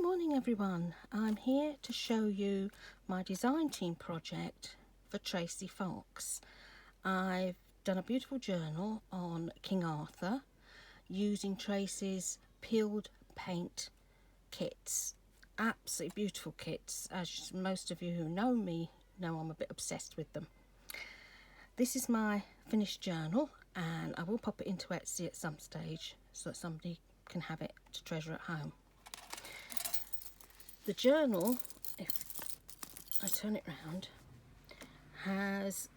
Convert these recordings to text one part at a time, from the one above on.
morning everyone. I'm here to show you my design team project for Tracie Fox. I've done a beautiful journal on King Arthur using Tracie's peeled paint kits. Absolutely beautiful kits. As most of you who know me know, I'm a bit obsessed with them. This is my finished journal and I will pop it into Etsy at some stage so that somebody can have it to treasure at home. The journal, if I turn it round, has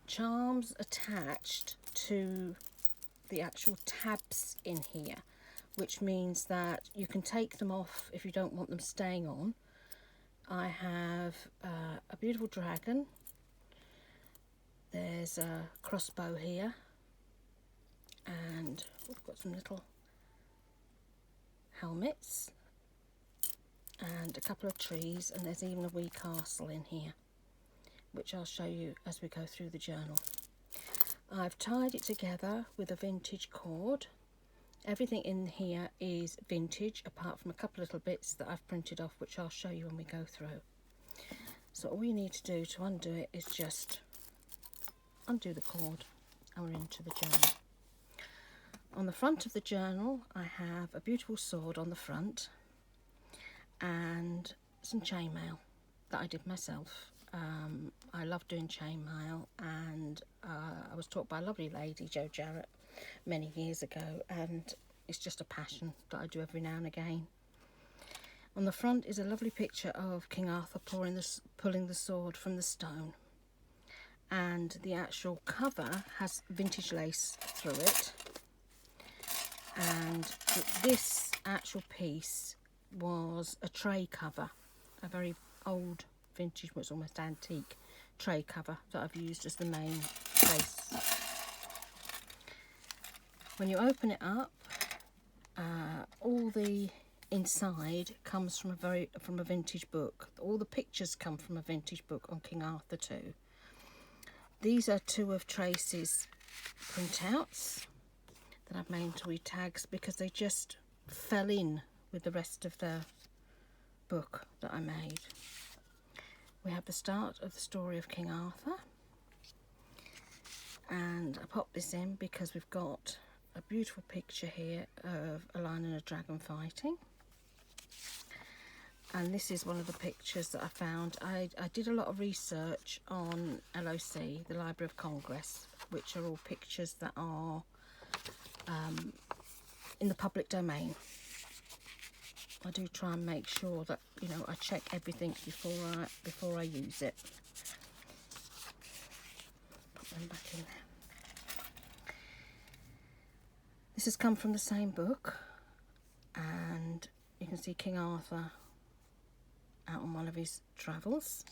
charms attached to the actual tabs in here, which means that you can take them off if you don't want them staying on. I have a beautiful dragon. There's a crossbow here, and we've got some little helmets and a couple of trees, and there's even a wee castle in here, which I'll show you as we go through the journal. I've tied it together with a vintage cord. Everything in here is vintage, apart from a couple of little bits that I've printed off, which I'll show you when we go through. So all you need to do to undo it is just undo the cord and we're into the journal. On the front of the journal I have a beautiful sword on the front and some chainmail that I did myself. I love doing chainmail, and I was taught by a lovely lady, Jo Jarrett, many years ago, and it's just a passion that I do every now and again. On the front is a lovely picture of King Arthur pulling the sword from the stone, and the actual cover has vintage lace through it, and this actual piece was a tray cover, a very old vintage, was almost antique tray cover that I've used as the main base. When you open it up, all the inside comes from a vintage book. All the pictures come from a vintage book on King Arthur too. These are two of Tracie's printouts that I've made into wee tags because they just fell in with the rest of the book that I made. We have the start of the story of King Arthur, and I popped this in because we've got a beautiful picture here of a lion and a dragon fighting, and this is one of the pictures that I found. I did a lot of research on LOC, the Library of Congress, which are all pictures that are in the public domain. I do try and make sure that, you know, I check everything before I use it. Put them back in there. This has come from the same book, and you can see King Arthur out on one of his travels.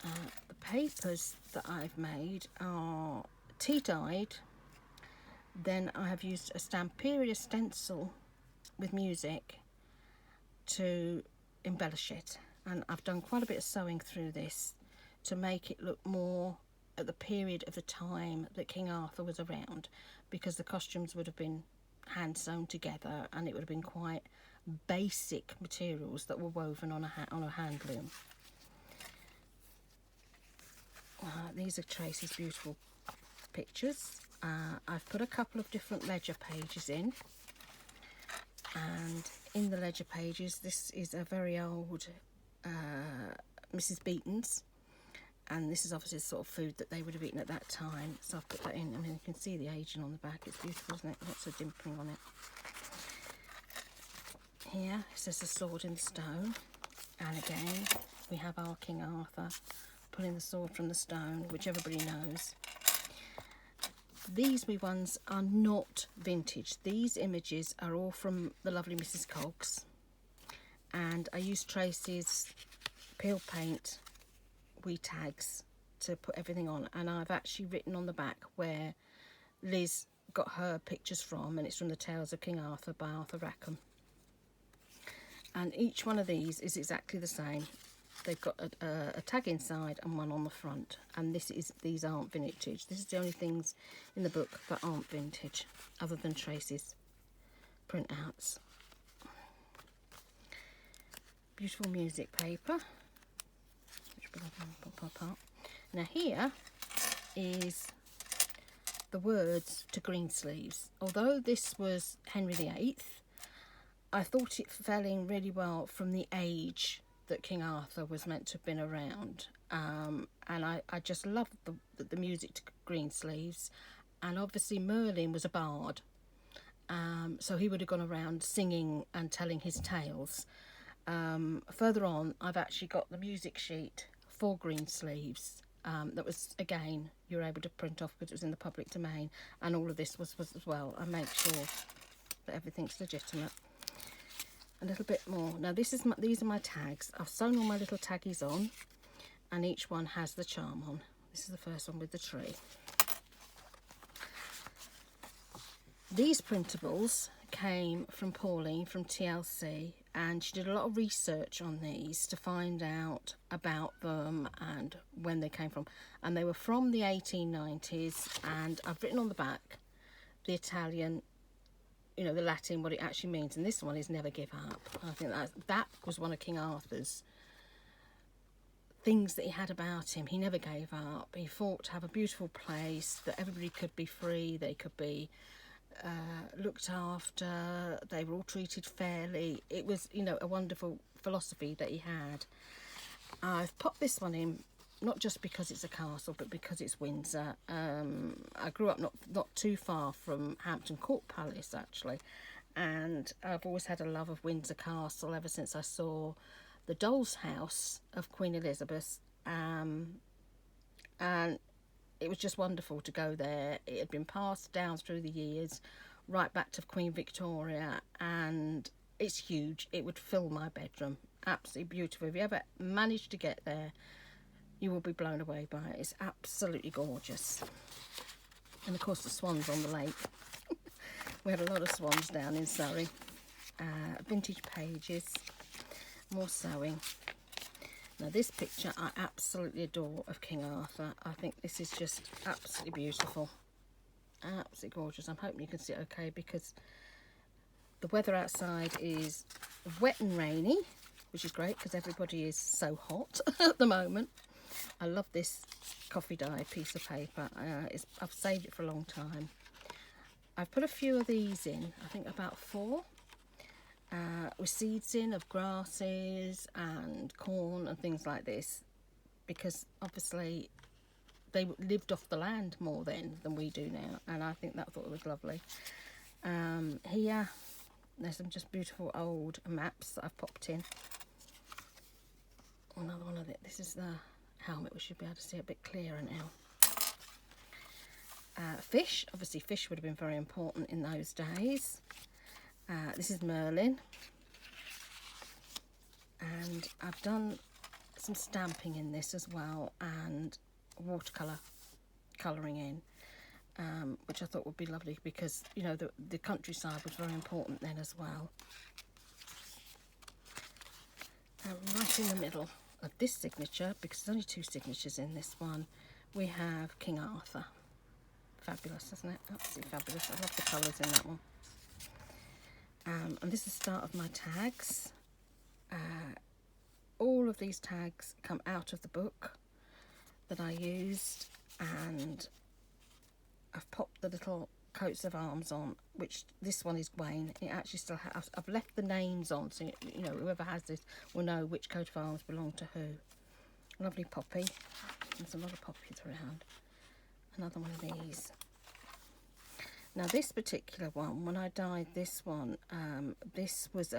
The papers that I've made are tea-dyed. Then I have used a Stamperia stencil with music to embellish it, and I've done quite a bit of sewing through this to make it look more at the period of the time that King Arthur was around, because the costumes would have been hand sewn together and it would have been quite basic materials that were woven on a hand loom. These are Tracie's beautiful pictures. I've put a couple of different ledger pages in, and in the ledger pages this is a very old Mrs. Beeton's, and this is obviously the sort of food that they would have eaten at that time, so I've put that in. I mean, you can see the aging on the back. It's beautiful, isn't it? Lots of dimpling on it. Here it says the sword in the stone, and again we have our King Arthur pulling the sword from the stone, which everybody knows. These wee ones are not vintage. These images are all from the lovely Mrs. Coggs, and I used Tracie's peel paint wee tags to put everything on, and I've actually written on the back where Liz got her pictures from, and it's from the Tales of King Arthur by Arthur Rackham. And each one of these is exactly the same. They've got a tag inside and one on the front, and these aren't vintage. This is the only things in the book that aren't vintage, other than Tracie's printouts. beautiful music paper, which we'll pop apart. Now here is the words to Greensleeves. Although this was Henry VIII, I thought it fell in really well from the age that King Arthur was meant to have been around. And I just loved the music to Greensleeves. And obviously Merlin was a bard. So he would have gone around singing and telling his tales. Further on, I've actually got the music sheet for Greensleeves. That was, again, you were able to print off because it was in the public domain, and all of this was as well. I make sure that everything's legitimate. A little bit more. Now these are my tags. I've sewn all my little taggies on, and each one has the charm on. This is the first one with the tree. These printables came from Pauline from TLC, and she did a lot of research on these to find out about them and when they came from, and they were from the 1890s. And I've written on the back the Italian, you know, the Latin, what it actually means, and this one is never give up. I think that was one of King Arthur's things that he had about him. He never gave up. He fought to have a beautiful place, that everybody could be free, they could be looked after, they were all treated fairly. It was, you know, a wonderful philosophy that he had. I've popped this one in not just because it's a castle, but because it's Windsor. I grew up not too far from Hampton Court Palace, actually, and I've always had a love of Windsor Castle ever since I saw the Doll's House of Queen Elizabeth, and it was just wonderful to go there. It had been passed down through the years, right back to Queen Victoria, and it's huge. It would fill my bedroom. Absolutely beautiful. If you ever manage to get there, you will be blown away by it. It's absolutely gorgeous. And of course the swans on the lake. We had a lot of swans down in Surrey. Vintage pages, more sewing. Now this picture I absolutely adore of King Arthur. I think this is just absolutely beautiful. Absolutely gorgeous. I'm hoping you can see it okay, because the weather outside is wet and rainy, which is great because everybody is so hot at the moment. I love this coffee dye piece of paper. I've saved it for a long time. I've put a few of these in, I think about 4. With seeds in of grasses and corn and things like this, because obviously they lived off the land more then than we do now, and I thought it was lovely. Here there's some just beautiful old maps that I've popped in. Another one of it. This is the helmet. We should be able to see it a bit clearer now. Fish, obviously fish would have been very important in those days. This is Merlin, and I've done some stamping in this as well, and watercolour colouring in, which I thought would be lovely because, you know, the countryside was very important then as well. And right in the middle of this signature, because there's only 2 signatures in this one, we have King Arthur. Fabulous, isn't it? Absolutely fabulous. I love the colours in that one. And this is the start of my tags. All of these tags come out of the book that I used, and I've popped the little coats of arms on, which this one is Gawain. It actually still has, I've left the names on, so you know whoever has this will know which coat of arms belong to who. Lovely poppy. There's a lot of poppies around. Another one of these. Now this particular one, when I dyed this one, this was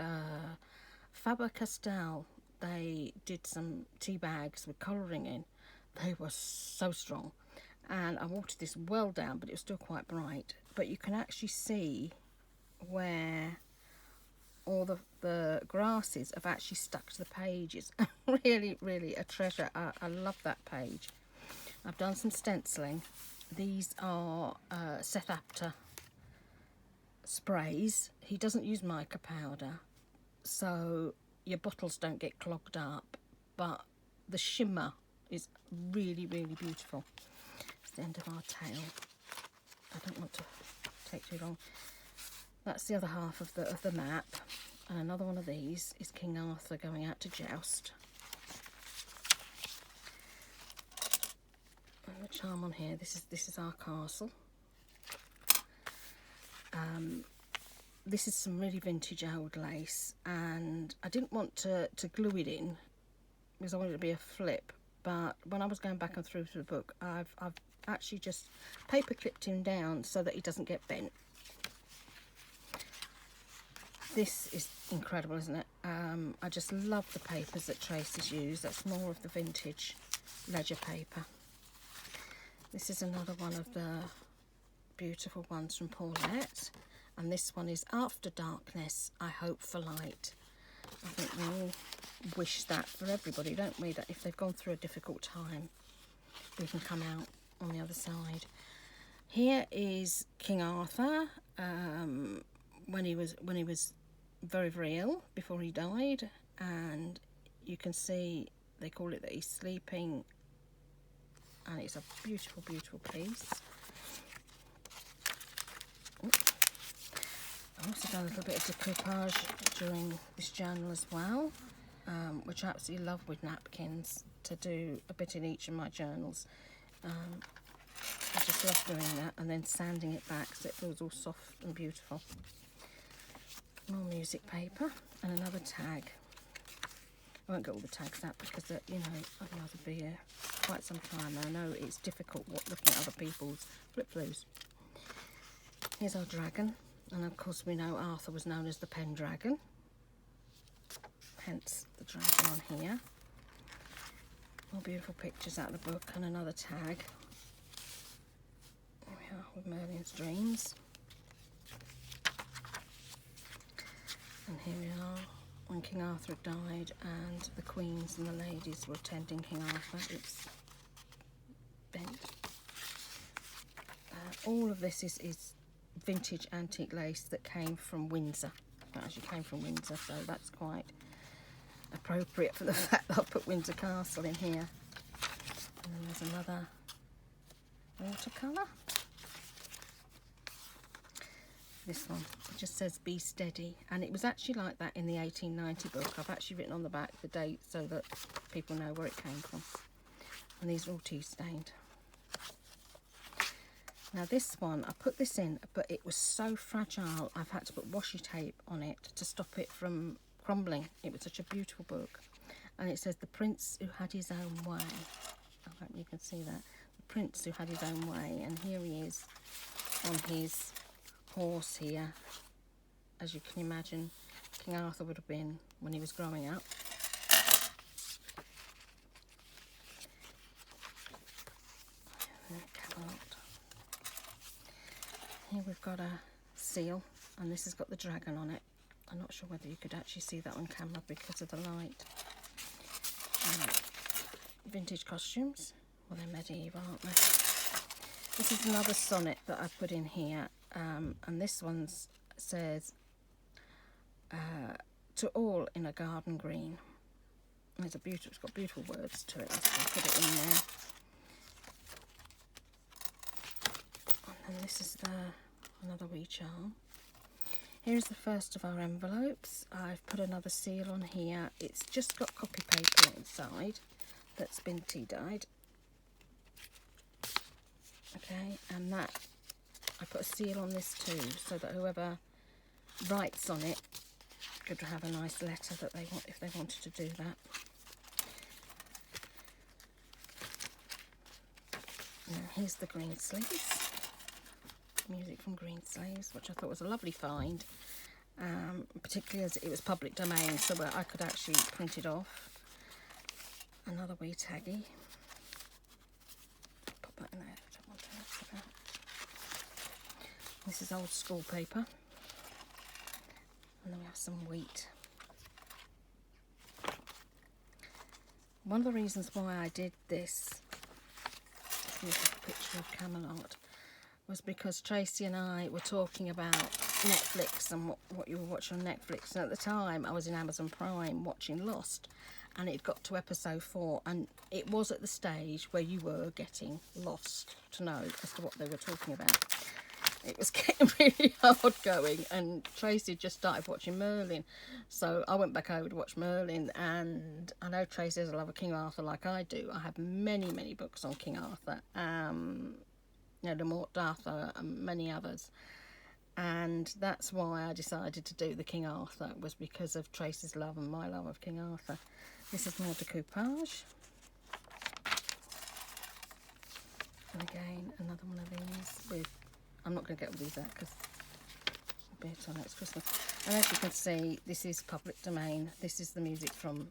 Faber-Castell. They did some tea bags with colouring in. They were so strong, and I watered this well down, but it was still quite bright. But you can actually see where all the grasses have actually stuck to the pages. Really, really a treasure. I love that page. I've done some stenciling. These are Seth Apter sprays. He doesn't use mica powder, so your bottles don't get clogged up, but the shimmer is really, really beautiful. It's the end of our tail. I don't want to take too long. That's the other half of the map. And another one of these is King Arthur going out to joust. And the charm on here, this is our castle. This is some really vintage old lace, and I didn't want to glue it in because I wanted it to be a flip, but when I was going back and through the book, I've actually just paper clipped him down so that he doesn't get bent. This is incredible, isn't it? I just love the papers that Tracie's used. That's more of the vintage ledger paper. This is another one of the beautiful ones from Paulette, and this one is After Darkness, I Hope for Light. I think we all wish that for everybody, don't we? That if they've gone through a difficult time, we can come out on the other side. Here is King Arthur when he was very, very ill before he died, and you can see they call it that he's sleeping, and it's a beautiful, beautiful piece. I've also done a little bit of decoupage during this journal as well, which I absolutely love with napkins, to do a bit in each of my journals. I just love doing that, and then sanding it back so it feels all soft and beautiful. More music paper and another tag. I won't get all the tags out because, you know, I'd rather be here quite some time. I know it's difficult looking at other people's flip-throughs. Here's our dragon, and of course we know Arthur was known as the Pendragon, hence the dragon on here. More beautiful pictures out of the book, and another tag. There we are with Merlin's Dreams. And here we are when King Arthur had died and the queens and the ladies were attending King Arthur. It's bent. All of this is vintage antique lace that came from Windsor. It actually came from Windsor, so that's quite appropriate for the fact that I've put Windsor Castle in here. And then there's another watercolour. This one, it just says Be Steady, and it was actually like that in the 1890 book. I've actually written on the back the date so that people know where it came from. And these are all tea stained. Now this one, I put this in, but it was so fragile I've had to put washi tape on it to stop it from crumbling. It was such a beautiful book. And it says The Prince Who Had His Own Way. I hope you can see that. The Prince Who Had His Own Way, and here he is on his horse here, as you can imagine King Arthur would have been when he was growing up. Here we've got a seal, and this has got the dragon on it. I'm not sure whether you could actually see that on camera because of the light. Vintage costumes, well, they're medieval, aren't they? This is another sonnet that I put in here. And this one says, to all in a garden green. And it's got beautiful words to it, so I put it in there. And then this is another wee charm. Here's the first of our envelopes. I've put another seal on here. It's just got copy paper inside that's been tea dyed. Okay, and that I put a seal on this too, so that whoever writes on it could have a nice letter that they want if they wanted to do that. Now here's the green sleeves. Music from Green Sleeves, which I thought was a lovely find, particularly as it was public domain, so where I could actually print it off. Another wee taggy. Pop that in there. I don't want to mess it up. This is old school paper, and then we have some wheat. One of the reasons why I did this, here's a picture of Camelot, was because Tracie and I were talking about Netflix and what you were watching on Netflix, and at the time I was in Amazon Prime watching Lost, and it got to episode 4, and it was at the stage where you were getting lost to know as to what they were talking about. it was getting really hard going, and Tracie just started watching Merlin, so I went back over to watch Merlin. And I know Tracie has a love of King Arthur like I do. I have many books on King Arthur, you know, the Mort Arthur and many others, and that's why I decided to do the King Arthur, was because of Tracie's love and my love of King Arthur. This is more decoupage, and again another one of these with, I'm not going to get all these out because it'll be till next Christmas. And as you can see, this is public domain. This is the music from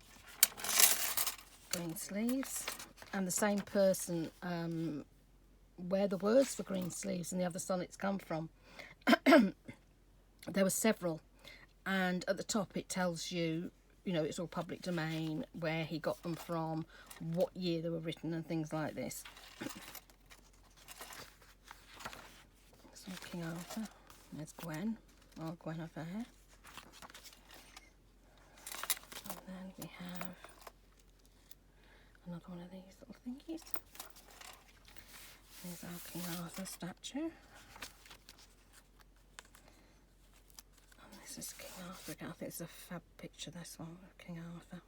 Green Sleeves, and the same person where the words for Green Sleeves and the other sonnets come from. There were several, and at the top it tells you, you know, it's all public domain, where he got them from, what year they were written, and things like this. So King Arthur, there's Gwen, or Guinevere, and then we have another one of these little thingies. There's our King Arthur statue. This is King Arthur again. I think it's a fab picture, this one, of King Arthur.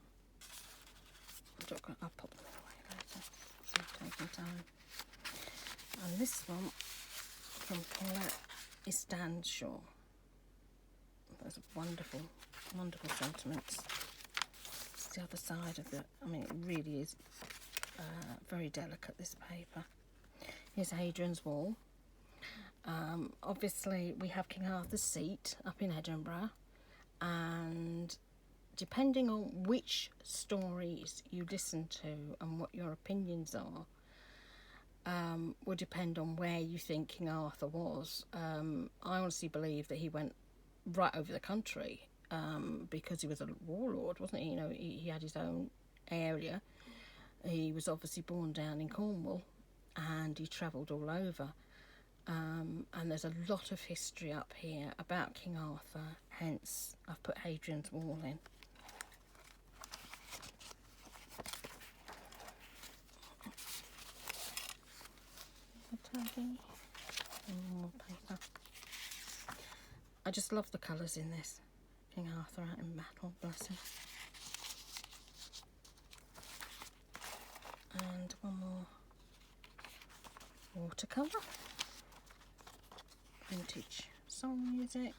I'll pop them away later, so I'm taking time. And this one, from Colette, is Stan's Shaw. Those are wonderful sentiments. It's the other side of the, I mean, it really is very delicate, this paper. Here's Hadrian's Wall. Obviously we have King Arthur's Seat up in Edinburgh, and depending on which stories you listen to and what your opinions are, will depend on where you think King Arthur was. I honestly believe that he went right over the country, because he was a warlord, wasn't he? You know, he had his own area. He was obviously born down in Cornwall, and he travelled all over. And there's a lot of history up here about King Arthur, hence I've put Hadrian's Wall in. More paper. I just love the colours in this. King Arthur out in battle, bless him. And one more watercolour. Vintage song music.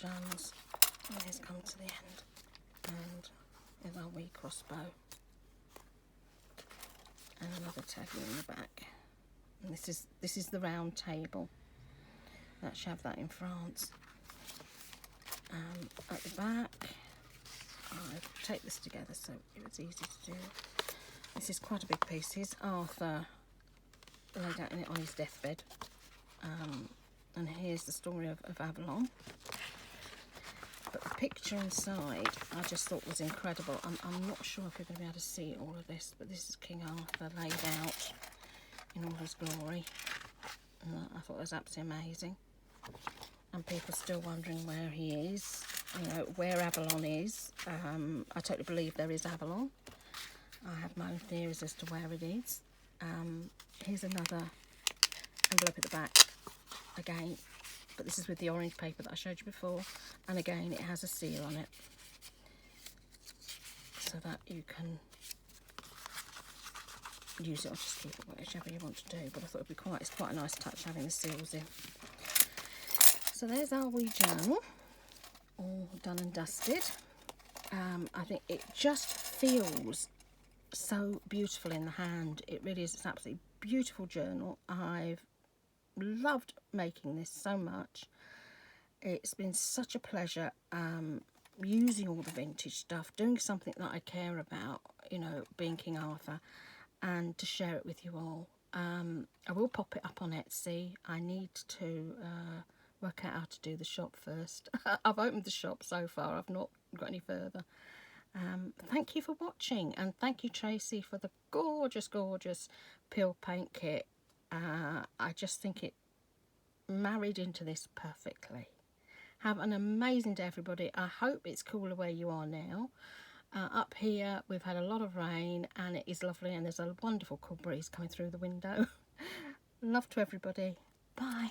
Jams. And here's come to the end. And here's our wee crossbow. And another tagging in the back. And this is the round table. Let's have that in France. At the back, I take this together so it was easy to do. This is quite a big piece. Here's Arthur laid out in it on his deathbed. And here's the story of Avalon. But the picture inside I just thought was incredible. I'm not sure if you're going to be able to see all of this, but this is King Arthur laid out in all his glory. And I thought it was absolutely amazing. And people still wondering where he is, you know, where Avalon is. I totally believe there is Avalon. I have my own theories as to where it is. Here's another envelope at the back again, but this is with the orange paper that I showed you before, and again it has a seal on it so that you can use it or just keep it, whichever you want to do. But I thought it's quite a nice touch having the seals in. So there's our wee journal, all done and dusted. I think it just feels so beautiful in the hand. It really is. It's an absolutely beautiful journal. I've loved making this so much. It's been such a pleasure using all the vintage stuff, doing something that I care about, you know, being King Arthur, and to share it with you all. I will pop it up on Etsy. I need to work out how to do the shop first. I've opened the shop so far, I've not got any further. Thank you for watching, and thank you Tracie for the gorgeous peel paint kit. I just think it married into this perfectly. Have an amazing day everybody. I hope it's cooler where you are now. Up here we've had a lot of rain and it is lovely, and there's a wonderful cool breeze coming through the window. Love to everybody. Bye.